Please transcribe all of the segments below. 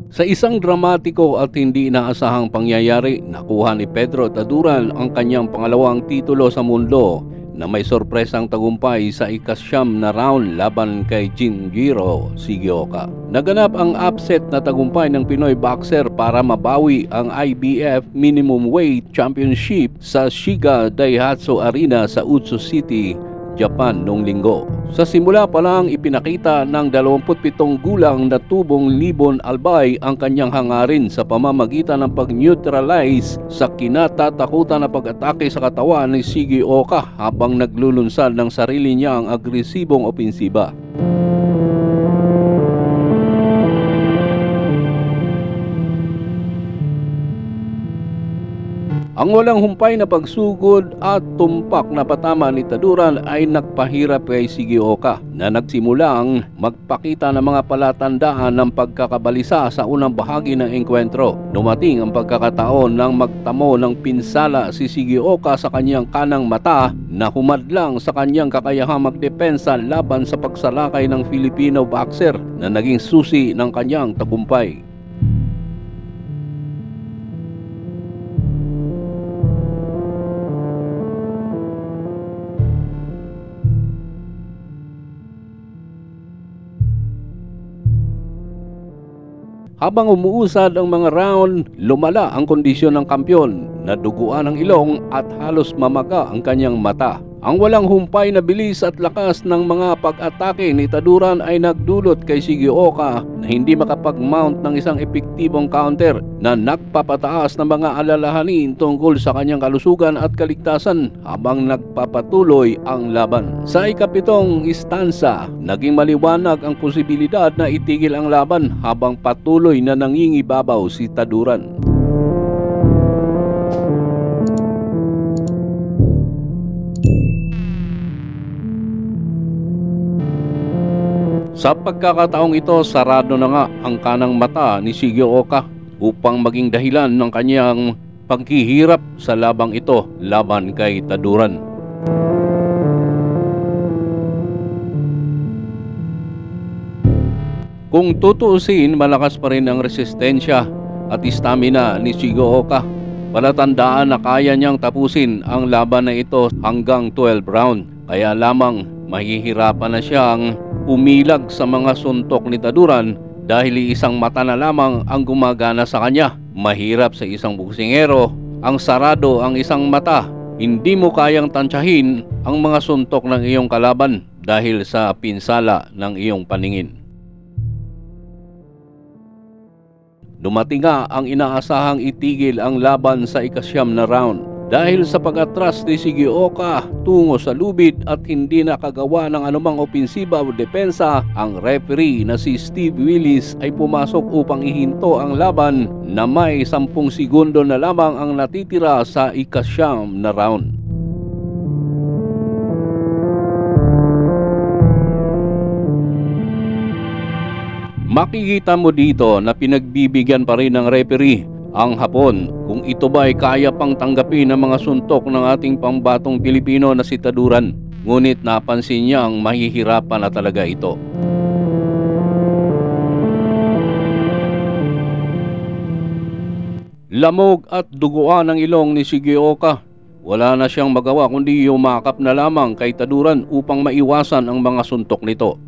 Sa isang dramatiko at hindi inaasahang pangyayari, nakuha ni Pedro Taduran ang kanyang pangalawang titulo sa mundo na may sorpresang tagumpay sa ikasyam na round laban kay Shinjiro Shigeoka. Naganap ang upset na tagumpay ng Pinoy boxer para mabawi ang IBF Minimum Weight Championship sa Shiga Daihatsu Arena sa Utsu City, Japan noong linggo. Sa simula pa lang ipinakita ng 27 gulang na Tubong Libon Albay ang kanyang hangarin sa pamamagitan ng pag-neutralize sa kinatatakutan na pag-atake sa katawan ni Shigeoka habang naglulunsad ng sarili niyang agresibong opensiba. Ang walang humpay na pagsugod at tumpak na patama ni Taduran ay nagpahirap kay Shigeoka na nagsimulang magpakita ng mga palatandaan ng pagkakabalisa sa unang bahagi ng engkwentro. Dumating ang pagkakataon ng magtamo ng pinsala si Shigeoka sa kanyang kanang mata na humadlang sa kanyang kakayahang magdepensa laban sa pagsalakay ng Filipino boxer na naging susi ng kanyang tagumpay. Habang umuusad ang mga round, lumala ang kondisyon ng kampyon, naduguan ang ilong at halos mamaga ang kanyang mata. Ang walang humpay na bilis at lakas ng mga pag-atake ni Taduran ay nagdulot kay Shigeoka na hindi makapag-mount ng isang epektibong counter na nagpapataas ng mga alalahanin tungkol sa kanyang kalusugan at kaligtasan habang nagpapatuloy ang laban. Sa ikapitong istansa, naging maliwanag ang posibilidad na itigil ang laban habang patuloy na nangingibabaw si Taduran. Sa pagkakataong ito, sarado na nga ang kanang mata ni Shigeoka upang maging dahilan ng kanyang paghihirap sa labang ito laban kay Taduran. Kung tutuusin, malakas pa rin ang resistensya at stamina ni Shigeoka. Palatandaan na kaya niyang tapusin ang laban na ito hanggang 12 round. Kaya lamang mahihirapan na siyang umilag sa mga suntok ni Taduran dahil isang mata na lamang ang gumagana sa kanya. Mahirap sa isang boksingero ang sarado ang isang mata. Hindi mo kayang tansyahin ang mga suntok ng iyong kalaban dahil sa pinsala ng iyong paningin. Dumating nga ang inaasahang itigil ang laban sa ikasyam na round. Dahil sa pag-atras ni Shigeoka tungo sa lubid at hindi nakagawa ng anumang opensiba o depensa, ang referee na si Steve Willis ay pumasok upang ihinto ang laban na may 10 segundo na lamang ang natitira sa ikasyam na round. Makikita mo dito na pinagbibigyan pa rin ng referee ang Hapon kung ito ba ay kaya pang tanggapin ng mga suntok ng ating pambatong Pilipino na si Taduran. Ngunit napansin niya ang mahihirapan na talaga ito. Lamog at duguan ang ilong ni Shigeoka. Wala na siyang magawa kundi yumakap na lamang kay Taduran upang maiwasan ang mga suntok nito.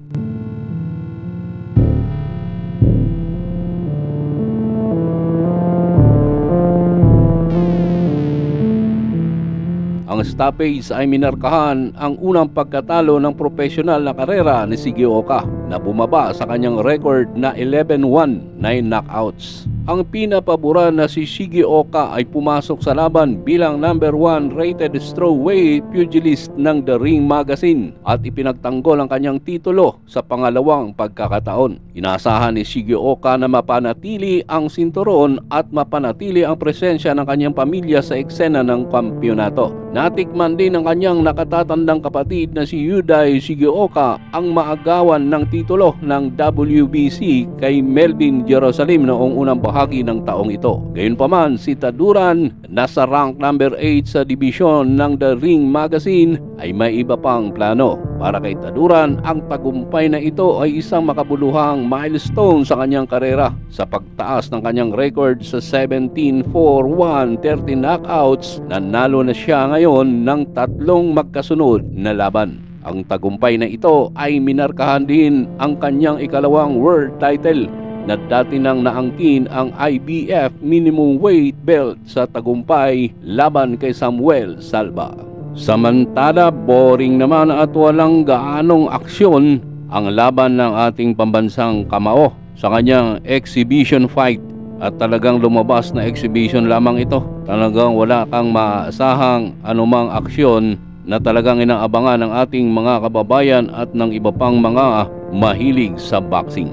Ang stoppage ay minarkahan ang unang pagkatalo ng profesional na karera ni Shigeoka na bumaba sa kanyang record na 11-1, 9 knockouts. Ang pinapabura na si Shigeoka ay pumasok sa laban bilang number 1 rated strawweight pugilist ng The Ring Magazine at ipinagtanggol ang kanyang titulo sa pangalawang pagkakataon. Inaasahan ni Shigeoka na mapanatili ang sinturon at mapanatili ang presensya ng kanyang pamilya sa eksena ng kampyonato. Natikman din ng kanyang nakatatandang kapatid na si Yuday Shigeoka ang maagawan ng titulo ng WBC kay Melvin Jerusalem noong unang bahagi ng taong ito. Gayunpaman, si Taduran, nasa rank number 8 sa dibisyon ng The Ring Magazine, ay may iba pang plano. Para kay Taduran, ang tagumpay na ito ay isang makabuluhang milestone sa kanyang karera sa pagtaas ng kanyang record sa 17-4-1, 30 knockouts. Nanalo na siya ngayon ng 3 magkasunod na laban. Ang tagumpay na ito ay minarkahan din ang kanyang ikalawang world title na dati nang naangkin ang IBF minimum weight belt sa tagumpay laban kay Samuel Salva. Samantala, boring naman at walang gaanong aksyon ang laban ng ating pambansang kamao sa kanyang exhibition fight. At talagang lumabas na exhibition lamang ito. Talagang wala kang maasahang anumang aksyon na talagang inaabangan ng ating mga kababayan at ng iba pang mga mahilig sa boxing.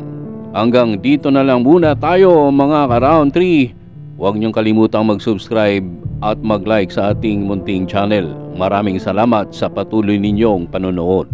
Hanggang dito na lang muna tayo mga ka-Round 3. Huwag niyong kalimutang mag-subscribe at mag-like sa ating munting channel. Maraming salamat sa patuloy ninyong panonood.